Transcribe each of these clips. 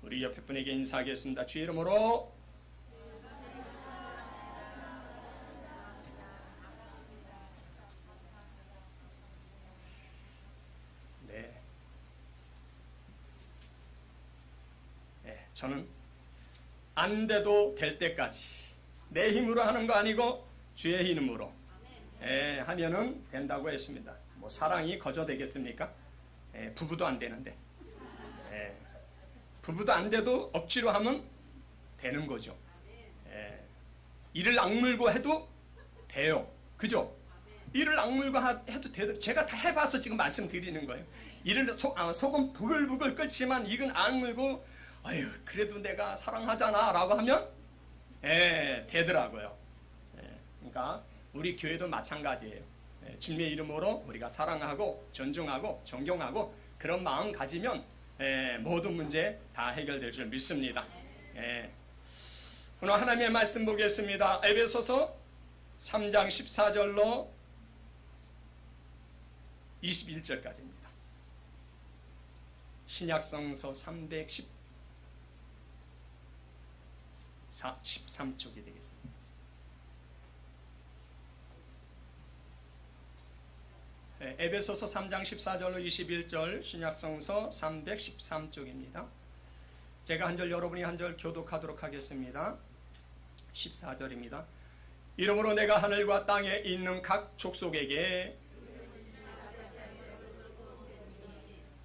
우리 옆에 분에게 인사하겠습니다. 주의 이름으로. 네. 네, 저는 안 돼도 될 때까지 내 힘으로 하는 거 아니고 주의 이름으로 하면은 된다고 했습니다. 뭐 사랑이 거저되겠습니까? 부부도 안 되는데. 부부도 안 돼도 억지로 하면 되는 거죠. 이를 악물고 해도 돼요. 그죠? 이를 악물고 해도 돼도 제가 다 해봐서 지금 말씀드리는 거예요. 이를 속은 부글부글 끓지만 이건 악물고 아유 그래도 내가 사랑하잖아 라고 하면 되더라고요. 그러니까 우리 교회도 마찬가지예요. 주님의 이름으로 우리가 사랑하고 존중하고 존경하고 그런 마음 가지면 모든 문제 다 해결될 줄 믿습니다. 오늘 하나님의 말씀 보겠습니다. 에베소서 3장 14절로 21절까지입니다. 신약성서 313쪽이 되겠습니다. 에베소서 3장 14절로 21절 신약성서 313쪽입니다. 제가 한 절 여러분이 한 절 교독하도록 하겠습니다. 14절입니다. 이러므로 내가 하늘과 땅에 있는 각 족속에게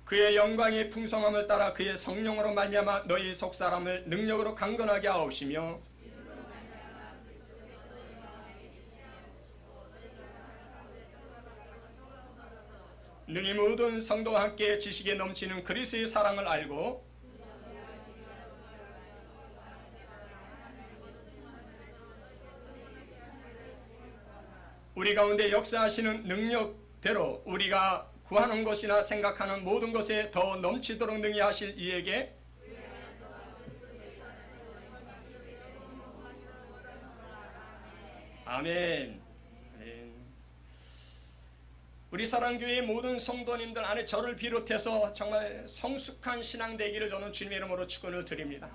그의 영광의 풍성함을 따라 그의 성령으로 말미암아 너희 속사람을 능력으로 강건하게 하옵시며 능히 모든 성도와 함께 지식에 넘치는 그리스도의 사랑을 알고 우리 가운데 역사하시는 능력대로 우리가 구하는 것이나 생각하는 모든 것에 더 넘치도록 능히 하실 이에게 아멘. 우리 사랑교회의 모든 성도님들 안에 저를 비롯해서 정말 성숙한 신앙 되기를 저는 주님의 이름으로 축원을 드립니다.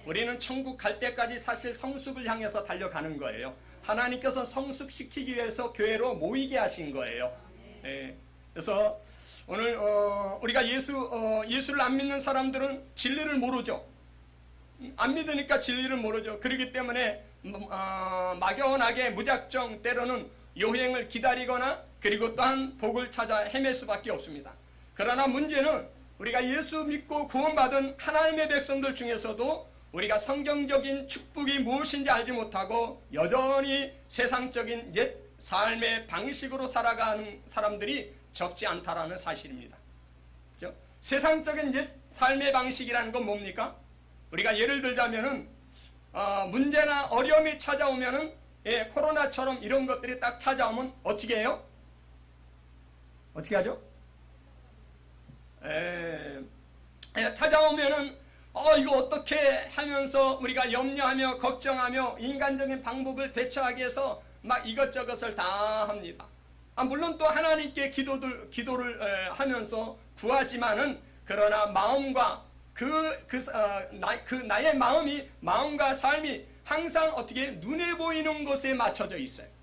우리는 천국 갈 때까지 사실 성숙을 향해서 달려가는 거예요. 하나님께서 성숙시키기 위해서 교회로 모이게 하신 거예요. 그래서 오늘 우리가 예수를 안 믿는 사람들은 진리를 모르죠. 안 믿으니까 진리를 모르죠. 그렇기 때문에 막연하게 무작정 때로는 요행을 기다리거나 그리고 또한 복을 찾아 헤맬 수밖에 없습니다. 그러나 문제는 우리가 예수 믿고 구원받은 하나님의 백성들 중에서도 우리가 성경적인 축복이 무엇인지 알지 못하고 여전히 세상적인 옛 삶의 방식으로 살아가는 사람들이 적지 않다라는 사실입니다. 그렇죠? 세상적인 옛 삶의 방식이라는 건 뭡니까? 우리가 예를 들자면은 문제나 어려움이 찾아오면은 코로나처럼 이런 것들이 딱 찾아오면 어떻게 해요? 어떻게 하죠? 찾아오면은 이거 어떻게 하면서 우리가 염려하며 걱정하며 인간적인 방법을 대처하기 위해서 막 이것저것을 다 합니다. 물론 또 하나님께 기도를 하면서 구하지만은 그러나 마음과 나의 마음과 삶이 항상 어떻게 눈에 보이는 것에 맞춰져 있어요.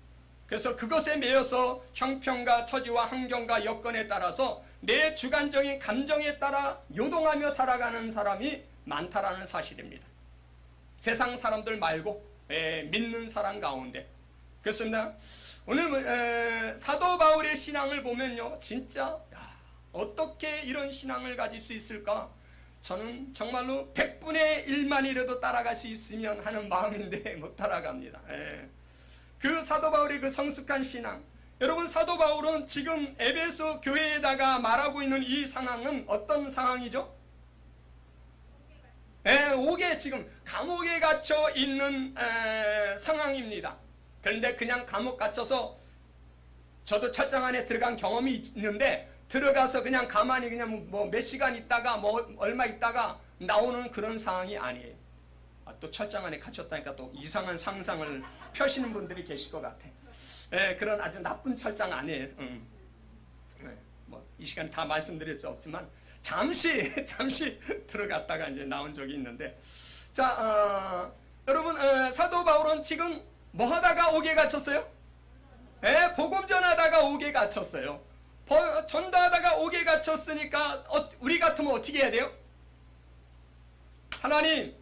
그래서 그것에 매여서 형편과 처지와 환경과 여건에 따라서 내 주관적인 감정에 따라 요동하며 살아가는 사람이 많다라는 사실입니다. 세상 사람들 말고 믿는 사람 가운데. 그렇습니다. 오늘 사도 바울의 신앙을 보면요, 진짜 어떻게 이런 신앙을 가질 수 있을까? 저는 정말로 100분의 1만이라도 따라갈 수 있으면 하는 마음인데 못 따라갑니다. 그 사도 바울의 그 성숙한 신앙, 여러분 사도 바울은 지금 에베소 교회에다가 말하고 있는 이 상황은 어떤 상황이죠? 옥에 지금 감옥에 갇혀 있는 상황입니다. 그런데 그냥 감옥 갇혀서 저도 철장 안에 들어간 경험이 있는데 들어가서 그냥 가만히 그냥 뭐 몇 시간 있다가 뭐 얼마 있다가 나오는 그런 상황이 아니에요. 또 철장 안에 갇혔다니까 또 이상한 상상을 펴시는 분들이 계실 것 같아. 그런 아주 나쁜 철장 아니에요. 뭐 이 시간 다 말씀드릴 수 없지만 잠시 들어갔다가 이제 나온 적이 있는데, 자, 여러분, 사도 바울은 지금 뭐 하다가 옥에 갇혔어요? 복음 전하다가 옥에 갇혔어요. 전도하다가 옥에 갇혔으니까 우리 같으면 어떻게 해야 돼요? 하나님,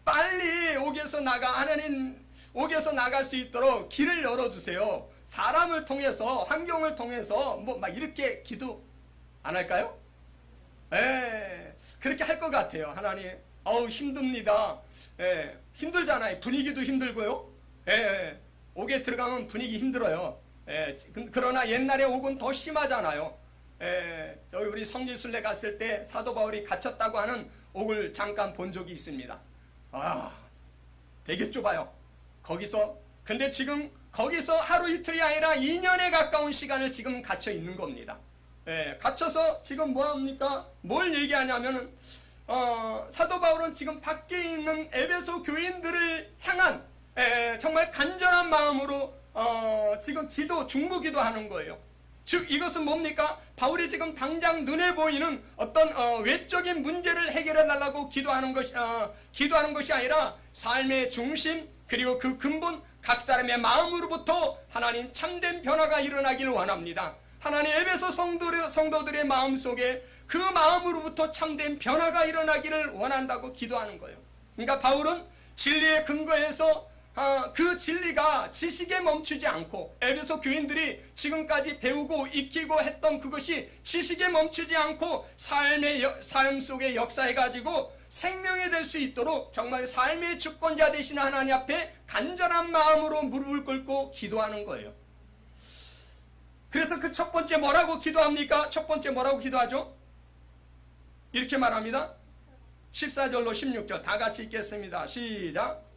빨리 옥에서 하나님 옥에서 나갈 수 있도록 길을 열어주세요. 사람을 통해서, 환경을 통해서 뭐 막 이렇게 기도 안 할까요? 그렇게 할 것 같아요. 하나님, 힘듭니다. 힘들잖아요. 분위기도 힘들고요. 옥에 들어가면 분위기 힘들어요. 그러나 옛날에 옥은 더 심하잖아요. 저희 우리 성지순례 갔을 때 사도 바울이 갇혔다고 하는 옥을 잠깐 본 적이 있습니다. 되게 좁아요. 근데 지금 거기서 하루 이틀이 아니라 2년에 가까운 시간을 지금 갇혀 있는 겁니다. 갇혀서 지금 뭐합니까? 뭘 얘기하냐면은, 사도 바울은 지금 밖에 있는 에베소 교인들을 향한 정말 간절한 마음으로 지금 중보기도 하는 거예요. 즉 이것은 뭡니까? 바울이 지금 당장 눈에 보이는 어떤 외적인 문제를 해결해 달라고 기도하는 것이 아니라 삶의 중심, 그리고 그 근본, 각 사람의 마음으로부터 하나님 참된 변화가 일어나기를 원합니다. 하나님 에베소 성도들의 마음속에 그 마음으로부터 참된 변화가 일어나기를 원한다고 기도하는 거예요. 그러니까 바울은 진리에 근거해서 그 진리가 지식에 멈추지 않고, 에베소 교인들이 지금까지 배우고 익히고 했던 그것이 지식에 멈추지 않고 삶 속에 역사해가지고 생명이 될 수 있도록 정말 삶의 주권자 되신 하나님 앞에 간절한 마음으로 무릎을 꿇고 기도하는 거예요. 그래서 그 첫 번째 뭐라고 기도합니까? 첫 번째 뭐라고 기도하죠? 이렇게 말합니다. 14절로 16절 다 같이 읽겠습니다. 시작.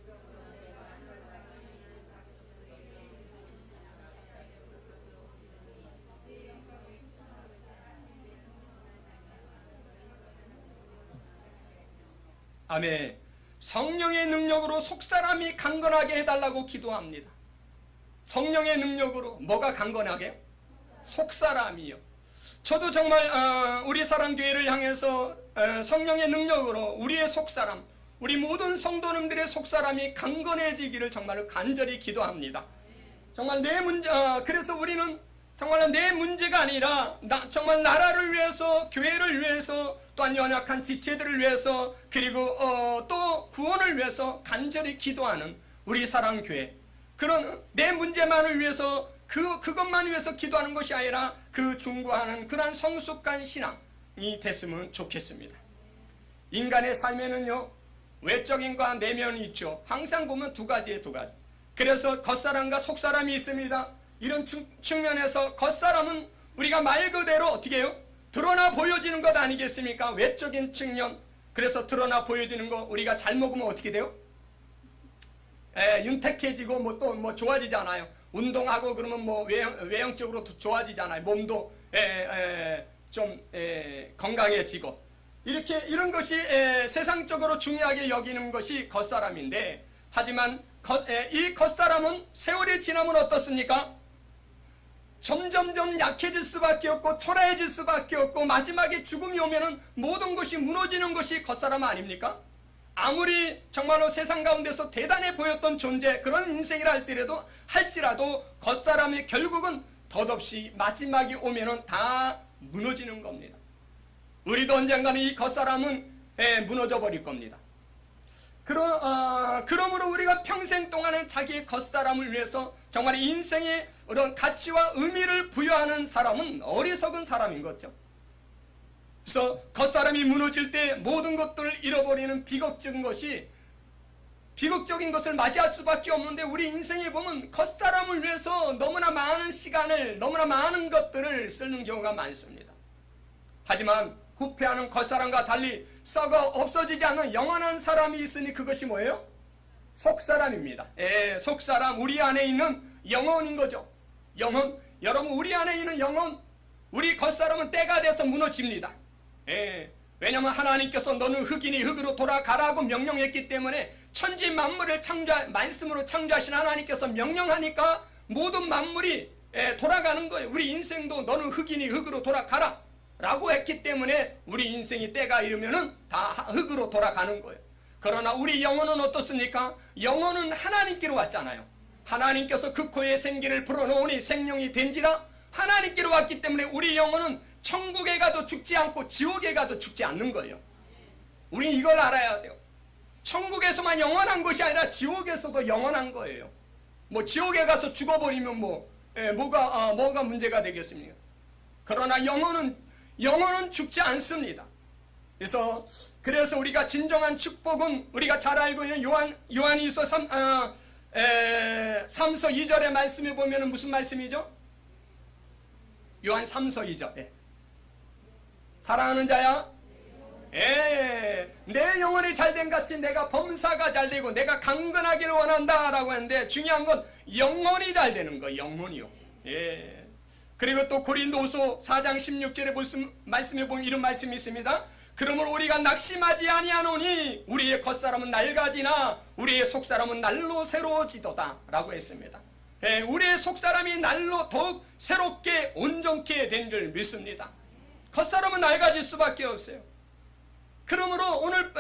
아멘. 성령의 능력으로 속사람이 강건하게 해달라고 기도합니다. 성령의 능력으로 뭐가 강건하게? 속사람이요. 저도 정말 우리 사랑교회를 향해서 성령의 능력으로 우리의 속사람, 우리 모든 성도님들의 속사람이 강건해지기를 정말 간절히 기도합니다. 정말 그래서 우리는 정말 내 문제가 아니라 정말 나라를 위해서, 교회를 위해서, 또한 연약한 지체들을 위해서, 그리고 또 구원을 위해서 간절히 기도하는 우리 사랑교회, 그런 내 문제만을 위해서 그것만 위해서 기도하는 것이 아니라 그 중보하는 그러한 성숙한 신앙이 됐으면 좋겠습니다. 인간의 삶에는요, 외적인과 내면이 있죠. 항상 보면 두 가지. 그래서 겉사람과 속사람이 있습니다. 이런 측면에서 겉사람은 우리가 말 그대로 어떻게 해요? 드러나 보여지는 것 아니겠습니까? 외적인 측면. 그래서 드러나 보여지는 거, 우리가 잘 먹으면 어떻게 돼요? 윤택해지고 또 좋아지잖아요. 운동하고 그러면 외형적으로 좋아지잖아요. 몸도 좀 건강해지고. 이런 것이 세상적으로 중요하게 여기는 것이 겉사람인데, 하지만 이 겉사람은 세월이 지나면 어떻습니까? 점점점 약해질 수밖에 없고 초라해질 수밖에 없고, 마지막에 죽음이 오면은 모든 것이 무너지는 것이 겉사람 아닙니까? 아무리 정말로 세상 가운데서 대단해 보였던 존재, 그런 인생이라 할지라도 겉사람이 결국은 덧없이 마지막이 오면은 다 무너지는 겁니다. 우리도 언젠가는 이 겉사람은 무너져 버릴 겁니다. 그러므로 우리가 평생 동안은 자기의 겉사람을 위해서 정말 인생의 그런 가치와 의미를 부여하는 사람은 어리석은 사람인 거죠. 그래서 겉사람이 무너질 때 모든 것들을 잃어버리는 비극적인 것을 맞이할 수밖에 없는데, 우리 인생에 보면 겉사람을 위해서 너무나 많은 시간을, 너무나 많은 것들을 쓰는 경우가 많습니다. 하지만 후패하는 겉사람과 달리 썩어 없어지지 않는 영원한 사람이 있으니 그것이 뭐예요? 속사람입니다. 속사람, 우리 안에 있는 영혼인 거죠. 영혼, 여러분, 우리 안에 있는 영혼, 우리 겉사람은 때가 돼서 무너집니다. 왜냐하면 하나님께서 너는 흙이니 흙으로 돌아가라고 명령했기 때문에, 천지 만물을 말씀으로 창조하신 하나님께서 명령하니까 모든 만물이 돌아가는 거예요. 우리 인생도 너는 흙이니 흙으로 돌아가라. 라고 했기 때문에 우리 인생이 때가 이르면은 다 흙으로 돌아가는 거예요. 그러나 우리 영혼은 어떻습니까? 영혼은 하나님께로 왔잖아요. 하나님께서 그 코에 생기를 불어넣으니 생명이 된지라. 하나님께로 왔기 때문에 우리 영혼은 천국에 가도 죽지 않고 지옥에 가도 죽지 않는 거예요. 우리 이걸 알아야 돼요. 천국에서만 영원한 것이 아니라 지옥에서도 영원한 거예요. 뭐 지옥에 가서 죽어버리면 뭐가 문제가 되겠습니까? 그러나 영혼은 죽지 않습니다. 그래서 우리가 진정한 축복은 우리가 잘 알고 있는 요한일서 3서 2절의 말씀에 보면 무슨 말씀이죠? 요한 3서 2절. 예. 사랑하는 자야, 내 영혼이 잘된 같이 내가 범사가 잘되고 내가 강건하기를 원한다 라고 하는데, 중요한 건 영혼이 잘되는 거예요. 영혼이요. 예. 그리고 또 고린도후서 4장 16절의 말씀에 보면 이런 말씀이 있습니다. 그러므로 우리가 낙심하지 아니하노니 우리의 겉사람은 낡아지나 우리의 속사람은 날로 새로워지도다 라고 했습니다. 예, 우리의 속사람이 날로 더욱 새롭게 온전케 된 줄 믿습니다. 겉사람은 낡아질 수밖에 없어요. 그러므로 오늘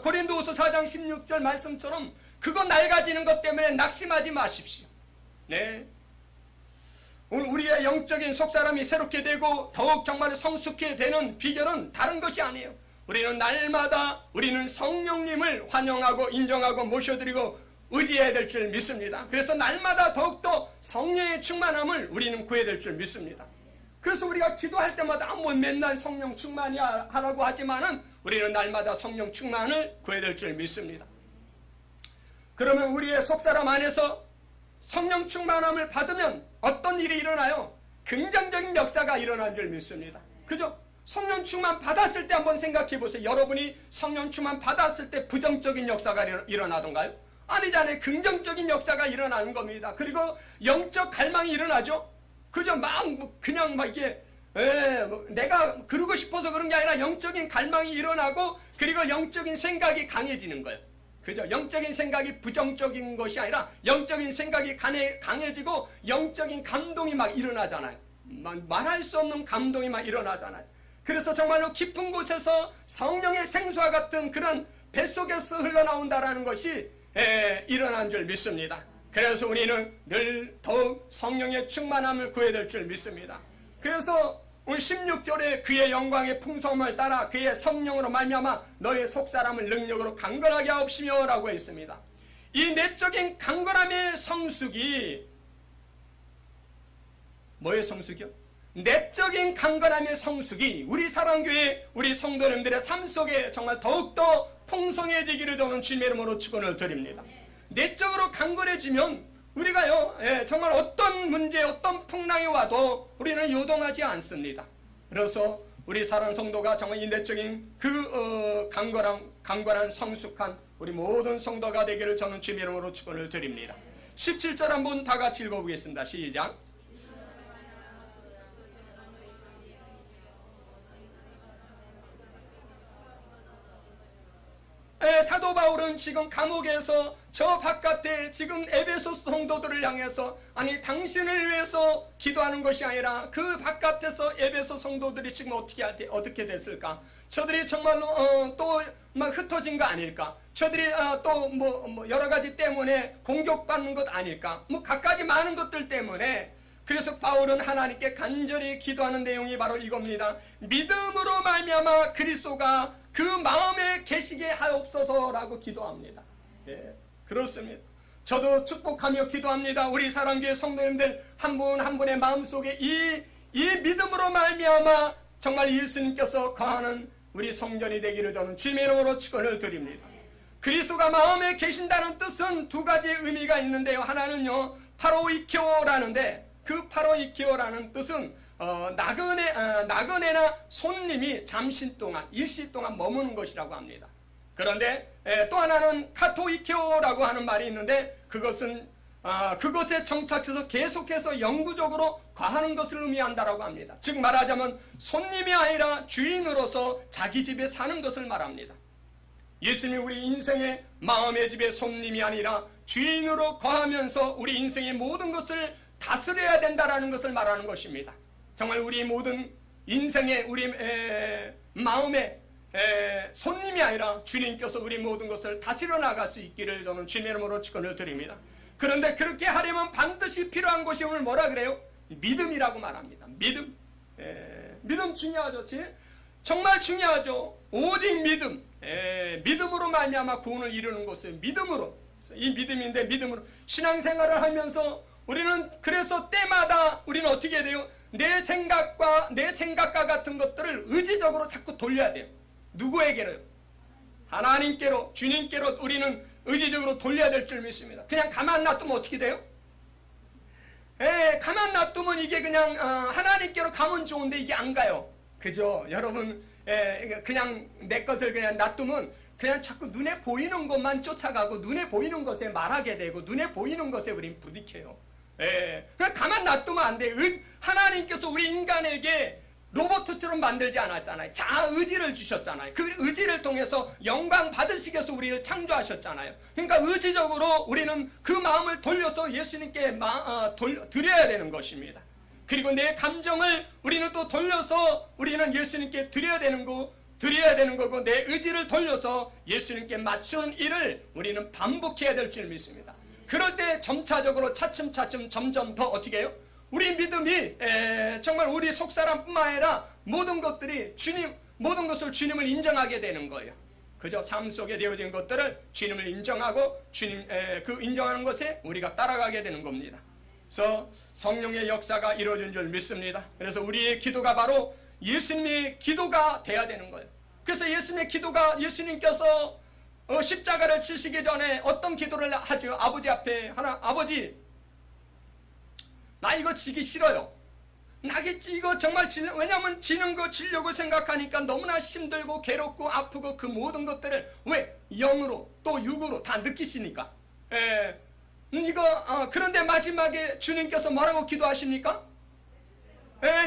고린도후서 4장 16절 말씀처럼 그거 낡아지는 것 때문에 낙심하지 마십시오. 네. 오늘 우리의 영적인 속사람이 새롭게 되고 더욱 정말 성숙해 되는 비결은 다른 것이 아니에요. 우리는 날마다 우리는 성령님을 환영하고 인정하고 모셔드리고 의지해야 될 줄 믿습니다. 그래서 날마다 더욱더 성령의 충만함을 우리는 구해야 될 줄 믿습니다. 그래서 우리가 기도할 때마다 뭐 맨날 성령 충만이야 하라고 하지만은 우리는 날마다 성령 충만을 구해야 될 줄 믿습니다. 그러면 우리의 속사람 안에서 성령 충만함을 받으면 어떤 일이 일어나요? 긍정적인 역사가 일어난 줄 믿습니다. 그죠? 성령 충만 받았을 때 한번 생각해 보세요. 여러분이 성령 충만 받았을 때 부정적인 역사가 일어나던가요? 아니잖아요. 긍정적인 역사가 일어나는 겁니다. 그리고 영적 갈망이 일어나죠. 그죠? 그냥 이게 내가 그러고 싶어서 그런 게 아니라 영적인 갈망이 일어나고, 그리고 영적인 생각이 강해지는 거예요. 그죠? 영적인 생각이 부정적인 것이 아니라 영적인 생각이 강해지고 영적인 감동이 막 일어나잖아요. 말할 수 없는 감동이 막 일어나잖아요. 그래서 정말로 깊은 곳에서 성령의 생수와 같은 그런 뱃속에서 흘러나온다라는 것이 일어난 줄 믿습니다. 그래서 우리는 늘 더욱 성령의 충만함을 구해야 될 줄 믿습니다. 그래서 오늘 16절에 그의 영광의 풍성함을 따라 그의 성령으로 말미암아 너의 속사람을 능력으로 강건하게 하옵시며 라고 했습니다. 이 내적인 강건함의 성숙이 뭐의 성숙이요? 내적인 강건함의 성숙이 우리 사랑교회 우리 성도님들의 삶 속에 정말 더욱더 풍성해지기를 저는 주님의 이름으로 축원을 드립니다. 내적으로 강건해지면 우리가요, 정말 어떤 문제, 어떤 풍랑이 와도 우리는 요동하지 않습니다. 그래서 우리 사랑 성도가 정말 이 내적인 강건한 성숙한 우리 모든 성도가 되기를 저는 주님의 이름으로 축원을 드립니다. 17절 한번 다 같이 읽어보겠습니다. 시작. 사도 바울은 지금 감옥에서 저 바깥에 지금 에베소 성도들을 향해서, 아니 당신을 위해서 기도하는 것이 아니라 그 바깥에서 에베소 성도들이 지금 어떻게 됐을까? 저들이 정말로 또 막 흩어진 거 아닐까? 저들이 또 뭐 여러 가지 때문에 공격받는 것 아닐까? 뭐 각가지 많은 것들 때문에. 그래서 바울은 하나님께 간절히 기도하는 내용이 바로 이겁니다. 믿음으로 말미암아 그리스도가 그 마음에 계시게 하옵소서라고 기도합니다. 예, 그렇습니다. 저도 축복하며 기도합니다. 우리 사랑교회 성도님들 한 분 한 분의 마음속에 이 믿음으로 말미암아 정말 예수님께서 거하는 우리 성전이 되기를 저는 주님의 이름으로 축원을 드립니다. 그리스도가 마음에 계신다는 뜻은 두 가지 의미가 있는데요. 하나는요, 파로이케오라는데, 그 파로이케오라는 뜻은 나그네나 손님이 잠시 동안, 일시 동안 머무는 것이라고 합니다. 그런데 또 하나는 카토이케오라고 하는 말이 있는데, 그것은 그것에 정착해서 계속해서 영구적으로 거하는 것을 의미한다라고 합니다. 즉 말하자면 손님이 아니라 주인으로서 자기 집에 사는 것을 말합니다. 예수님이 우리 인생의 마음의 집에 손님이 아니라 주인으로 거하면서 우리 인생의 모든 것을 다스려야 된다라는 것을 말하는 것입니다. 정말 우리 모든 인생의 우리 마음의 손님이 아니라 주님께서 우리 모든 것을 다스려 나갈 수 있기를 저는 주님의 이름으로 축원을 드립니다. 그런데 그렇게 하려면 반드시 필요한 것이 오늘 뭐라 그래요? 믿음이라고 말합니다. 믿음. 믿음 중요하죠. 정말 중요하죠. 오직 믿음. 믿음으로 말미암아 구원을 이루는 것은 믿음으로. 이 믿음인데 믿음으로 신앙생활을 하면서 우리는 그래서 때마다 우리는 어떻게 해야 돼요? 내 생각과 같은 것들을 의지적으로 자꾸 돌려야 돼요. 누구에게요? 하나님께로, 주님께로 우리는 의지적으로 돌려야 될 줄 믿습니다. 그냥 가만 놔두면 어떻게 돼요? 가만 놔두면 이게 그냥 하나님께로 가면 좋은데 이게 안 가요. 그죠? 여러분, 그냥 내 것을 그냥 놔두면 그냥 자꾸 눈에 보이는 것만 쫓아가고 눈에 보이는 것에 말하게 되고 눈에 보이는 것에 우린 부딪혀요. 그냥 가만 놔두면 안 돼요. 하나님께서 우리 인간에게 로봇처럼 만들지 않았잖아요. 자의지를 주셨잖아요. 그 의지를 통해서 영광 받으시기 위해서 우리를 창조하셨잖아요. 그러니까 의지적으로 우리는 그 마음을 돌려서 예수님께 드려야 되는 것입니다. 그리고 내 감정을 우리는 또 돌려서 우리는 예수님께 드려야 되는 거고 내 의지를 돌려서 예수님께 맞추는 일을 우리는 반복해야 될 줄 믿습니다. 그럴 때 점차적으로 차츰차츰 점점 더 어떻게 해요? 우리 믿음이 정말 우리 속사람뿐만 아니라 모든 것을 주님을 인정하게 되는 거예요. 그죠? 삶 속에 되어진 것들을 주님을 인정하고 그 인정하는 것에 우리가 따라가게 되는 겁니다. 그래서 성령의 역사가 이루어진 줄 믿습니다. 그래서 우리의 기도가 바로 예수님의 기도가 돼야 되는 거예요. 그래서 예수님께서 십자가를 치시기 전에 어떤 기도를 하죠? 아버지 앞에 아버지, 나 이거 지기 싫어요. 이거 정말 왜냐하면 지는 거 지려고 생각하니까 너무나 힘들고 괴롭고 아프고 그 모든 것들을 왜? 영으로 또 육으로 다 느끼시니까. 그런데 마지막에 주님께서 뭐라고 기도하십니까?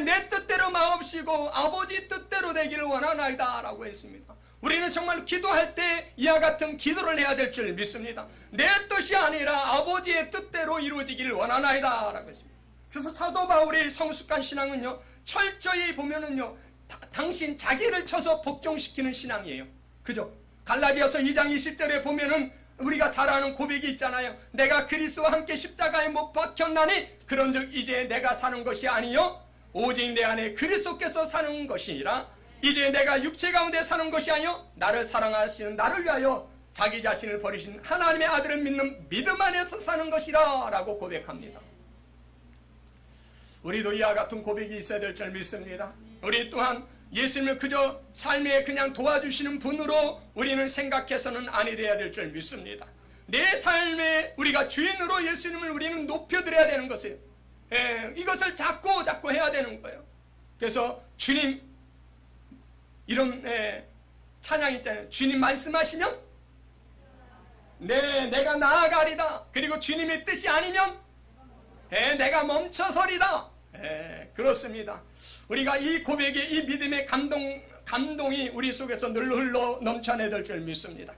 내 뜻대로 마옵시고 아버지 뜻대로 되기를 원하나이다 라고 했습니다. 우리는 정말 기도할 때 이와 같은 기도를 해야 될 줄 믿습니다. 내 뜻이 아니라 아버지의 뜻대로 이루어지기를 원하나이다 라고 했습니다. 그래서 사도 바울의 성숙한 신앙은요, 철저히 보면은요, 당신 자기를 쳐서 복종시키는 신앙이에요. 그죠? 갈라디아서 2장 20절에 보면은 우리가 잘 아는 고백이 있잖아요. 내가 그리스도와 함께 십자가에 못 박혔나니 그런즉 이제 내가 사는 것이 아니요 오직 내 안에 그리스도께서 사는 것이니라. 이제 내가 육체 가운데 사는 것이 아니요 나를 사랑하시는 나를 위하여 자기 자신을 버리신 하나님의 아들을 믿는 믿음 안에서 사는 것이라 라고 고백합니다. 우리도 이와 같은 고백이 있어야 될 줄 믿습니다. 우리 또한 예수님을 그저 삶에 그냥 도와주시는 분으로 우리는 생각해서는 아니 돼야 될 줄 믿습니다. 내 삶에 우리가 주인으로 예수님을 우리는 높여드려야 되는 것이에요. 이것을 자꾸 해야 되는 거예요. 그래서 주님 이런 찬양 있잖아요. 주님 말씀하시면 내가 나아가리다. 그리고 주님의 뜻이 아니면 내가 멈춰서리다. 그렇습니다. 우리가 이 고백의 이 믿음의 감동이 우리 속에서 늘 흘러 넘쳐내야 될 줄 믿습니다.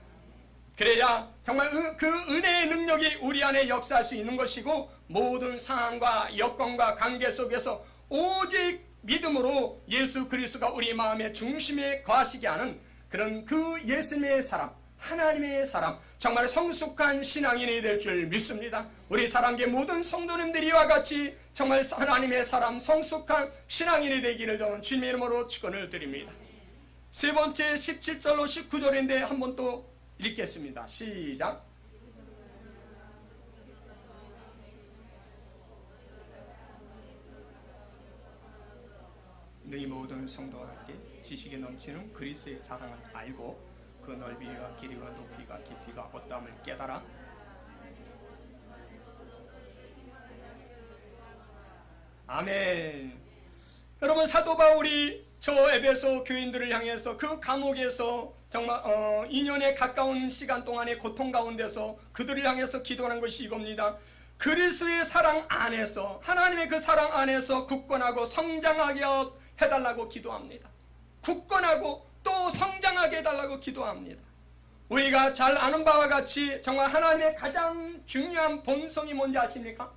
그래야 정말 그 은혜의 능력이 우리 안에 역사할 수 있는 것이고 모든 상황과 여건과 관계 속에서 오직 믿음으로 예수 그리스도가 우리 마음의 중심에 거하시게 하는 그런 그 예수님의 사람, 하나님의 사람, 정말 성숙한 신앙인이 될 줄 믿습니다. 우리 사랑계 모든 성도님들이와 같이 정말 하나님의 사람, 성숙한 신앙인이 되기를 저는 주님의 이름으로 축원을 드립니다. 세 번째 17절로 19절인데 한번 또 읽겠습니다. 시작. 너희 모든 성도와 함께 지식에 넘치는 그리스도의 사랑을 알고 그 넓이와 길이와 높이가 깊이가 어떠함을 깨달아 아멘. 여러분 사도 바울이 저 에베소 교인들을 향해서 그 감옥에서 정말 2년에 가까운 시간 동안의 고통 가운데서 그들을 향해서 기도하는 것이 이겁니다. 그리스도의 사랑 안에서 하나님의 그 사랑 안에서 굳건하고 성장하게 해달라고 기도합니다. 굳건하고 또 성장하게 해달라고 기도합니다. 우리가 잘 아는 바와 같이 정말 하나님의 가장 중요한 본성이 뭔지 아십니까?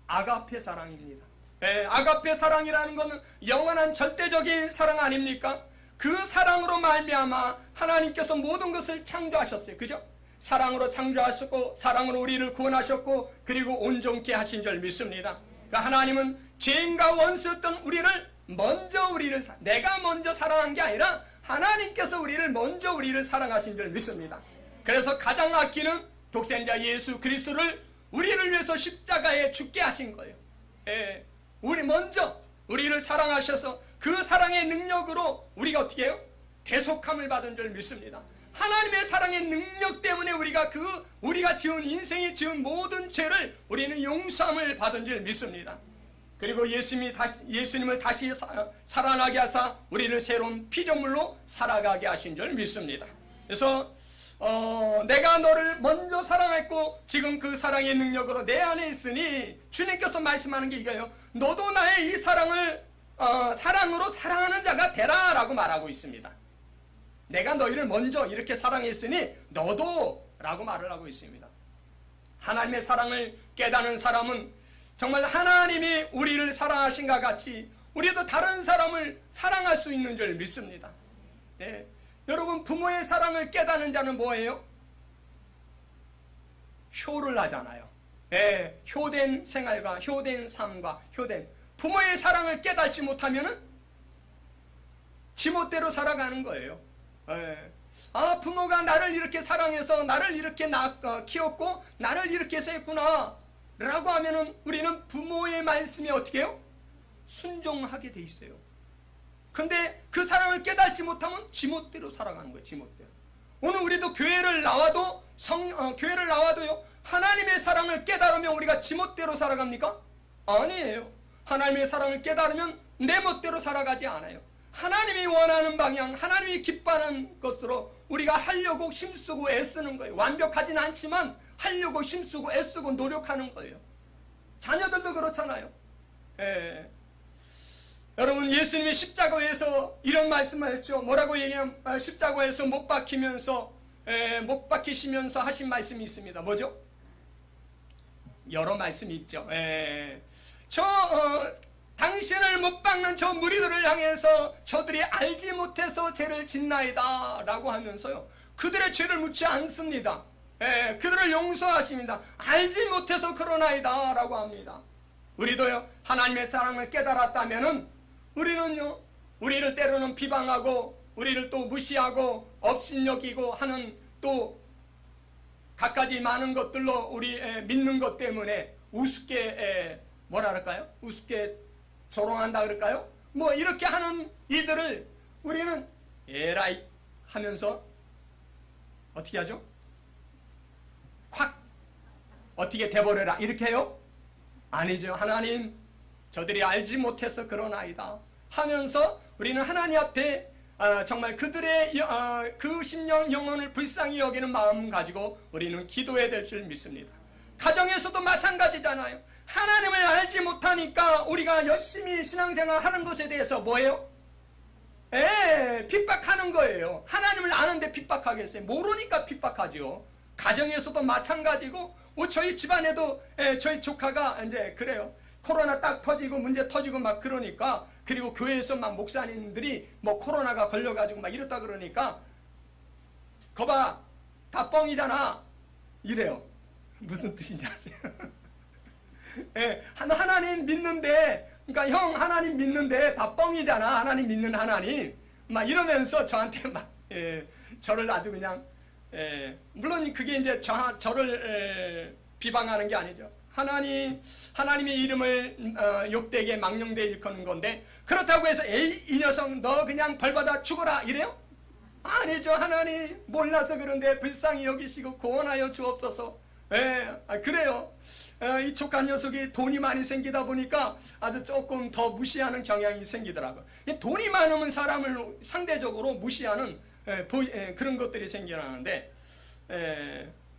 아가페 사랑입니다. 아가페 사랑이라는 것은 영원한 절대적인 사랑 아닙니까? 그 사랑으로 말미암아 하나님께서 모든 것을 창조하셨어요. 그죠? 사랑으로 창조하셨고 사랑으로 우리를 구원하셨고 그리고 온전케 하신 줄 믿습니다. 그러니까 하나님은 죄인과 원수였던 우리를 내가 먼저 사랑한 게 아니라 하나님께서 우리를 사랑하신 줄 믿습니다. 그래서 가장 아끼는 독생자 예수 그리스도를 우리를 위해서 십자가에 죽게 하신 거예요. 우리를 사랑하셔서 그 사랑의 능력으로 우리가 어떻게 해요? 대속함을 받은 줄 믿습니다. 하나님의 사랑의 능력 때문에 우리가 지은 인생이 지은 모든 죄를 우리는 용서함을 받은 줄 믿습니다. 그리고 예수님을 다시 살아나게 하사 우리를 새로운 피조물로 살아가게 하신 줄 믿습니다. 그래서 내가 너를 먼저 사랑했고 지금 그 사랑의 능력으로 내 안에 있으니 주님께서 말씀하는 게 이거예요. 너도 나의 이 사랑으로 사랑하는 자가 되라 라고 말하고 있습니다. 내가 너희를 먼저 이렇게 사랑했으니 너도 라고 말을 하고 있습니다. 하나님의 사랑을 깨닫는 사람은 정말 하나님이 우리를 사랑하신가 같이 우리도 다른 사람을 사랑할 수 있는 줄 믿습니다. 여러분 부모의 사랑을 깨닫는 자는 뭐예요? 효를 하잖아요. 효된 생활과 효된 삶과 부모의 사랑을 깨닫지 못하면 지멋대로 살아가는 거예요. 부모가 나를 이렇게 사랑해서 나를 이렇게 키웠고 나를 이렇게 해서 했구나 라고 하면은 우리는 부모의 말씀에 어떻게 해요? 순종하게 돼 있어요. 근데 그 사랑을 깨닫지 못하면 지멋대로 살아가는 거예요. 지멋대로. 오늘 우리도 교회를 나와도요 하나님의 사랑을 깨달으면 우리가 지멋대로 살아갑니까? 아니에요. 하나님의 사랑을 깨달으면 내 멋대로 살아가지 않아요. 하나님이 원하는 방향, 하나님이 기뻐하는 것으로 우리가 하려고 힘쓰고 애쓰는 거예요. 완벽하진 않지만 하려고 힘쓰고 애쓰고 노력하는 거예요. 자녀들도 그렇잖아요. 여러분 예수님이 십자가에서 이런 말씀을 했죠. 뭐라고 얘기하면 십자가에서 못 박히시면서 하신 말씀이 있습니다. 뭐죠? 여러 말씀이 있죠. 당신을 못 박는 저 무리들을 향해서 저들이 알지 못해서 죄를 짓나이다 라고 하면서요 그들의 죄를 묻지 않습니다. 그들을 용서하십니다. 알지 못해서 그러나이다 라고 합니다. 우리도요 하나님의 사랑을 깨달았다면은 우리는요 우리를 때로는 비방하고 우리를 또 무시하고 업신여기고 하는 또 갖가지 많은 것들로 우리 믿는 것 때문에 우습게 뭐랄까요? 우습게 조롱한다 그럴까요? 뭐 이렇게 하는 이들을 우리는 에라이 하면서 어떻게 하죠? 확 어떻게 돼버려라 이렇게 해요? 아니죠. 하나님 저들이 알지 못해서 그러나이다 하면서 우리는 하나님 앞에 정말 그들의 그 심령 영혼을 불쌍히 여기는 마음 가지고 우리는 기도해야 될 줄 믿습니다. 가정에서도 마찬가지잖아요. 하나님을 알지 못하니까 우리가 열심히 신앙생활 하는 것에 대해서 뭐예요? 핍박하는 거예요. 하나님을 아는데 핍박하겠어요? 모르니까 핍박하죠. 가정에서도 마찬가지고 저희 집안에도 저희 조카가 이제 그래요. 코로나 딱 터지고 문제 터지고 막 그러니까 그리고 교회에서 막 목사님들이 뭐 코로나가 걸려가지고 막 이렇다 그러니까 거봐 다 뻥이잖아 이래요. 무슨 뜻인지 아세요? 하나님 믿는데 그러니까 형 하나님 믿는데 다 뻥이잖아 하나님 믿는 하나님 막 이러면서 저한테 막 저를 아주 그냥 물론 그게 이제 저를 비방하는 게 아니죠. 하나님의 이름을 욕되게 망령되게 일컫는 건데 그렇다고 해서 에이 이 녀석 너 그냥 벌받아 죽어라 이래요? 아니죠. 하나님 몰라서 그런데 불쌍히 여기시고 구원하여 주옵소서. 그래요. 이 조카 녀석이 돈이 많이 생기다 보니까 아주 조금 더 무시하는 경향이 생기더라고요. 돈이 많으면 사람을 상대적으로 무시하는 그런 것들이 생겨나는데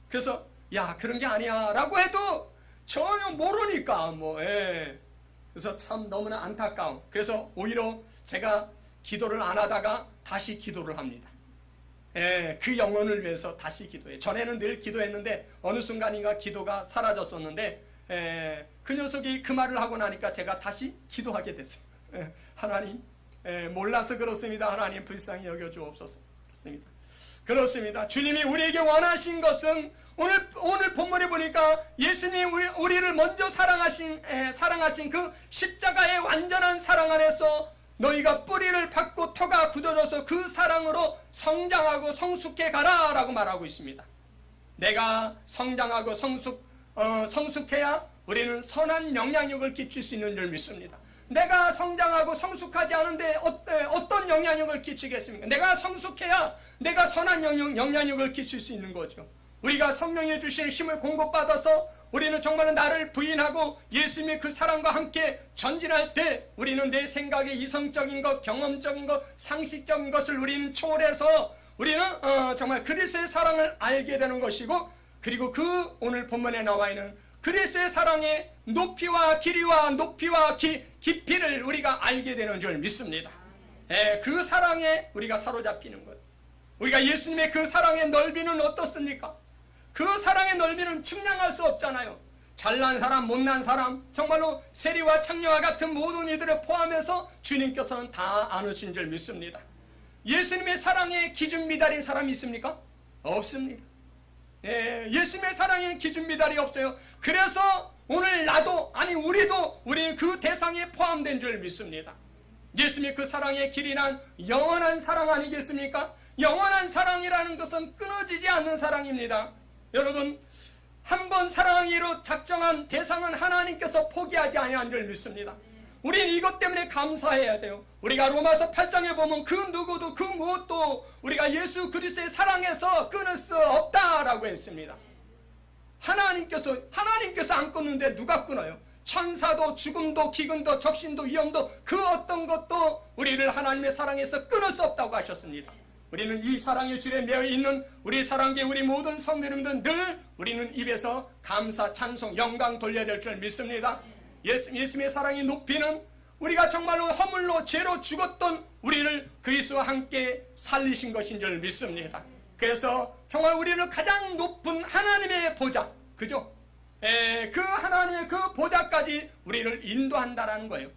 그래서 야 그런 게 아니야 라고 해도 전혀 모르니까 그래서 참 너무나 안타까운. 그래서 오히려 제가 기도를 안 하다가 다시 기도를 합니다. 그 영혼을 위해서 다시 기도해. 전에는 늘 기도했는데 어느 순간인가 기도가 사라졌었는데 그 녀석이 그 말을 하고 나니까 제가 다시 기도하게 됐어요. 하나님, 몰라서 그렇습니다. 하나님 불쌍히 여겨주옵소서. 그렇습니다. 주님이 우리에게 원하신 것은 오늘 본문에 보니까 예수님이 우리를 먼저 사랑하신 그 십자가의 완전한 사랑 안에서 너희가 뿌리를 받고 토가 굳어져서 그 사랑으로 성장하고 성숙해 가라 라고 말하고 있습니다. 내가 성장하고 성숙해야 우리는 선한 영향력을 끼칠 수 있는 줄 믿습니다. 내가 성장하고 성숙하지 않은데 어떤 영향력을 끼치겠습니까? 내가 성숙해야 내가 선한 영향력을 끼칠 수 있는 거죠. 우리가 성령이 주시는 힘을 공급받아서 우리는 정말로 나를 부인하고 예수님의 그 사랑과 함께 전진할 때 우리는 내 생각의 이성적인 것, 경험적인 것, 상식적인 것을 우리는 초월해서 우리는 정말 그리스도의 사랑을 알게 되는 것이고, 그리고 그 오늘 본문에 나와 있는 그리스도의 사랑의 높이와 길이와 높이와 깊이를 우리가 알게 되는 줄 믿습니다. 그 사랑에 우리가 사로잡히는 것. 우리가 예수님의 그 사랑의 넓이는 어떻습니까? 그 사랑의 넓이는 측량할 수 없잖아요. 잘난 사람, 못난 사람, 정말로 세리와 창녀와 같은 모든 이들을 포함해서 주님께서는 다 아누신 줄 믿습니다. 예수님의 사랑에 기준 미달인 사람이 있습니까? 없습니다. 예수님의 사랑에 기준 미달이 없어요. 그래서 오늘 우리는 그 대상에 포함된 줄 믿습니다. 예수님의 그 사랑의 길이 난 영원한 사랑 아니겠습니까? 영원한 사랑이라는 것은 끊어지지 않는 사랑입니다. 여러분, 한 번 사랑하기로 작정한 대상은 하나님께서 포기하지 아니한 줄 믿습니다. 우리는 이것 때문에 감사해야 돼요. 우리가 로마서 8장에 보면 그 누구도 그 무엇도 우리가 예수 그리스도의 사랑에서 끊을 수 없다라고 했습니다. 하나님께서 안 끊는데 누가 끊어요? 천사도, 죽음도, 기근도, 적신도, 위험도 그 어떤 것도 우리를 하나님의 사랑에서 끊을 수 없다고 하셨습니다. 우리는 이 사랑의 줄에 매여 있는 우리 사랑계 우리 모든 성도님들 늘 우리는 입에서 감사, 찬송, 영광 돌려야 될 줄 믿습니다. 예수님의 사랑의 높이는 우리가 정말로 허물로 죄로 죽었던 우리를 그리스도와 함께 살리신 것인 줄 믿습니다. 그래서 정말 우리를 가장 높은 하나님의 보좌, 그죠? 그 하나님의 그 보좌까지 우리를 인도한다라는 거예요.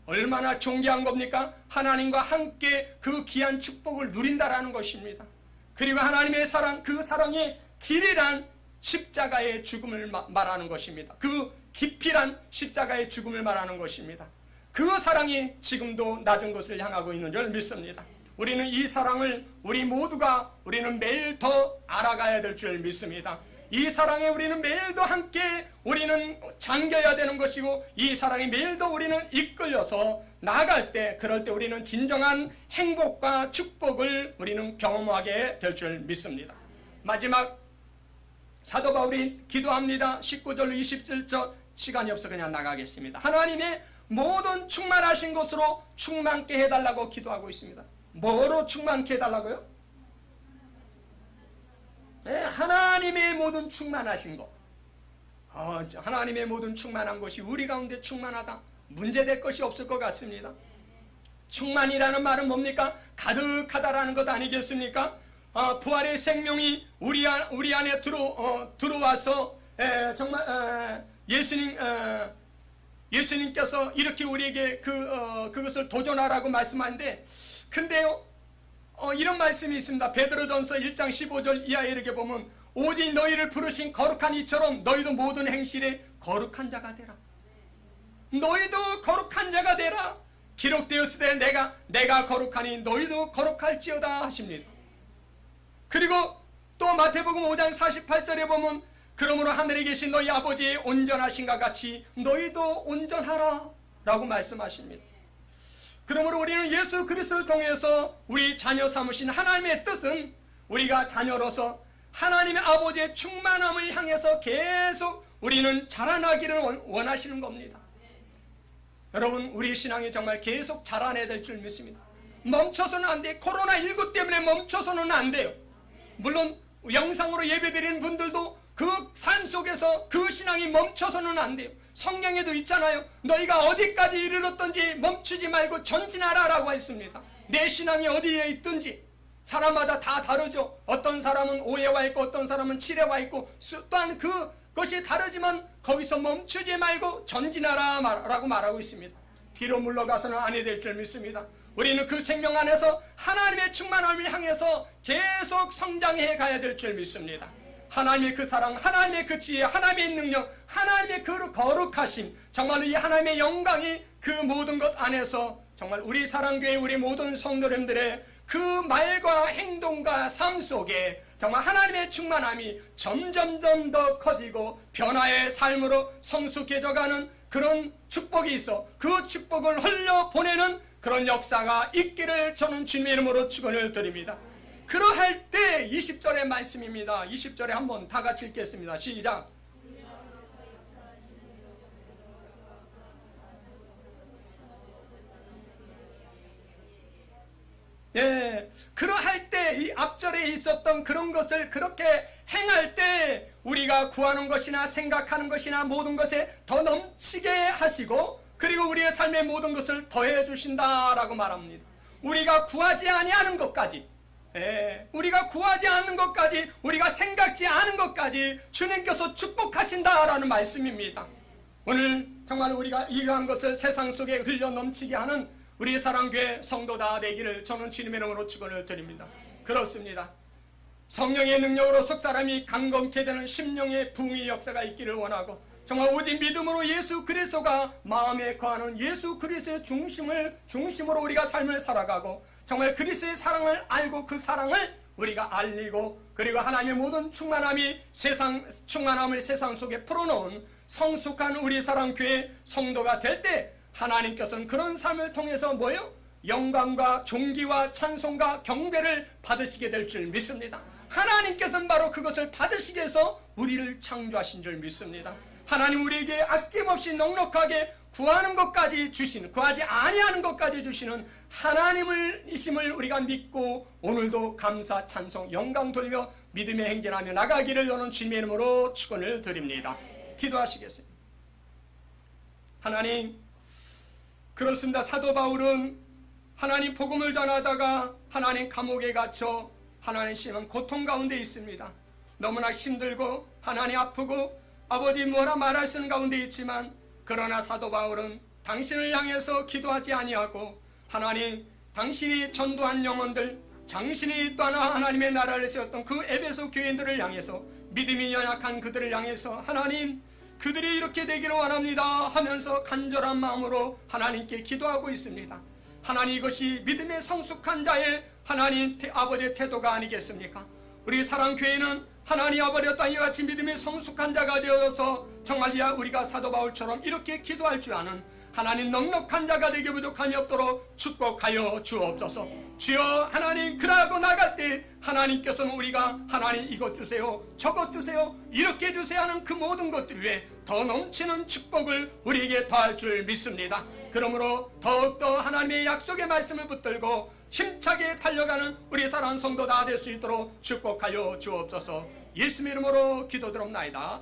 얼마나 존귀한 겁니까? 하나님과 함께 그 귀한 축복을 누린다라는 것입니다. 그리고 하나님의 사랑, 그 사랑의 길이란 십자가의 죽음을 말하는 것입니다. 그 깊이란 십자가의 죽음을 말하는 것입니다. 그 사랑이 지금도 낮은 곳을 향하고 있는 줄 믿습니다. 우리는 이 사랑을 우리는 매일 더 알아가야 될 줄 믿습니다. 이 사랑에 우리는 매일도 함께 우리는 잠겨야 되는 것이고, 이 사랑에 매일도 우리는 이끌려서 나아갈 때, 그럴 때 우리는 진정한 행복과 축복을 우리는 경험하게 될 줄 믿습니다. 마지막 사도 바울이 기도합니다. 19절 27절 시간이 없어 그냥 나가겠습니다. 하나님의 모든 충만하신 것으로 충만케 해달라고 기도하고 있습니다. 뭐로 충만케 해달라고요? 하나님의 모든 충만하신 것. 하나님의 모든 충만한 것이 우리 가운데 충만하다. 문제될 것이 없을 것 같습니다. 충만이라는 말은 뭡니까? 가득하다라는 것 아니겠습니까? 부활의 생명이 우리 안에 들어와서 정말 예수님께서 이렇게 우리에게 그것을 도전하라고 말씀하는데, 근데요, 이런 말씀이 있습니다. 베드로전서 1장 15절 이하에 이렇게 보면, 오직 너희를 부르신 거룩한 이처럼 너희도 모든 행실에 거룩한 자가 되라. 너희도 거룩한 자가 되라. 기록되었으되 내가 거룩하니 너희도 거룩할지어다 하십니다. 그리고 또 마태복음 5장 48절에 보면, 그러므로 하늘에 계신 너희 아버지의 온전하신가 같이 너희도 온전하라 라고 말씀하십니다. 그러므로 우리는 예수 그리스도를 통해서 우리 자녀 삼으신 하나님의 뜻은 우리가 자녀로서 하나님의 아버지의 충만함을 향해서 계속 우리는 자라나기를 원하시는 겁니다. 여러분, 우리 신앙이 정말 계속 자라나야 될 줄 믿습니다. 멈춰서는 안 돼요. 코로나19 때문에 멈춰서는 안 돼요. 물론 영상으로 예배드리는 분들도 그 삶 속에서 그 신앙이 멈춰서는 안 돼요. 성경에도 있잖아요. 너희가 어디까지 이르렀든지 멈추지 말고 전진하라 라고 했습니다. 내 신앙이 어디에 있든지. 사람마다 다 다르죠. 어떤 사람은 5에 와 있고 어떤 사람은 7에 와 있고, 또한 그 그것이 다르지만 거기서 멈추지 말고 전진하라 라고 말하고 있습니다. 뒤로 물러가서는 아니 될 줄 믿습니다. 우리는 그 생명 안에서 하나님의 충만함을 향해서 계속 성장해 가야 될 줄 믿습니다. 하나님의 그 사랑, 하나님의 그 지혜, 하나님의 능력, 하나님의 그 거룩하심, 정말 이 하나님의 영광이 그 모든 것 안에서 정말 우리 사랑교회 우리 모든 성도님들의 그 말과 행동과 삶 속에 정말 하나님의 충만함이 점점점 더 커지고 변화의 삶으로 성숙해져가는 그런 축복이 있어 그 축복을 흘려보내는 그런 역사가 있기를 저는 주님의 이름으로 축원을 드립니다. 그러할 때 20절의 말씀입니다. 20절에 한번 다 같이 읽겠습니다. 시작. 예, 그러할 때 이 앞절에 있었던 그런 것을 그렇게 행할 때 우리가 구하는 것이나 생각하는 것이나 모든 것에 더 넘치게 하시고 그리고 우리의 삶의 모든 것을 더해 주신다라고 말합니다. 우리가 구하지 아니하는 것까지, 우리가 구하지 않는 것까지, 우리가 생각지 않은 것까지 주님께서 축복하신다라는 말씀입니다. 오늘 정말 우리가 이러한 것을 세상 속에 흘려 넘치게 하는 우리 사랑교회 성도 다 되기를 저는 주님의 이름으로 축원을 드립니다. 그렇습니다. 성령의 능력으로 속 사람이 강건케 되는 심령의 부흥의 역사가 있기를 원하고 정말 오직 믿음으로 예수 그리스도가 마음에 거하는 예수 그리스도의 중심으로 우리가 삶을 살아가고 정말 그리스도의 사랑을 알고 그 사랑을 우리가 알리고 그리고 하나님의 모든 충만함을 세상 속에 풀어놓은 성숙한 우리 사랑교회 성도가 될 때 하나님께서는 그런 삶을 통해서 뭐요? 영광과 존귀와 찬송과 경배를 받으시게 될 줄 믿습니다. 하나님께서는 바로 그것을 받으시기 위해서 우리를 창조하신 줄 믿습니다. 하나님 우리에게 아낌없이 넉넉하게 구하는 것까지 주시는, 구하지 아니하는 것까지 주시는 하나님이심을 우리가 믿고 오늘도 감사 찬송 영광 돌리며 믿음의 행진하며 나가기를 여는 주님의 이름으로 축원을 드립니다. 기도하시겠습니다. 하나님, 그렇습니다. 사도 바울은 하나님 복음을 전하다가 하나님 감옥에 갇혀 하나님 심한 고통 가운데 있습니다. 너무나 힘들고 하나님 아프고 아버지 뭐라 말할 수 없는 가운데 있지만 그러나 사도 바울은 당신을 향해서 기도하지 아니하고 하나님 당신이 전도한 영혼들 당신이 또 하나님의 나라를 세웠던 그 에베소 교인들을 향해서 믿음이 연약한 그들을 향해서 하나님 그들이 이렇게 되기를 원합니다 하면서 간절한 마음으로 하나님께 기도하고 있습니다. 하나님 이것이 믿음의 성숙한 자의 하나님 아버지의 태도가 아니겠습니까? 우리 사랑교회는 하나님 아버지와 땅에 같이 믿음의 성숙한 자가 되어서 정말 우리가 사도 바울처럼 이렇게 기도할 줄 아는 하나님 넉넉한 자가 되게 부족함이 없도록 축복하여 주옵소서. 주여 하나님 그러고 나갈 때 하나님께서는 우리가 하나님 이것 주세요 저것 주세요 이렇게 주세요 하는 그 모든 것들 위에 더 넘치는 축복을 우리에게 더할 줄 믿습니다. 그러므로 더욱더 하나님의 약속의 말씀을 붙들고 힘차게 달려가는 우리 사랑하는 성도 다 될 수 있도록 축복하여 주옵소서. 예수의 이름으로 기도드립나이다.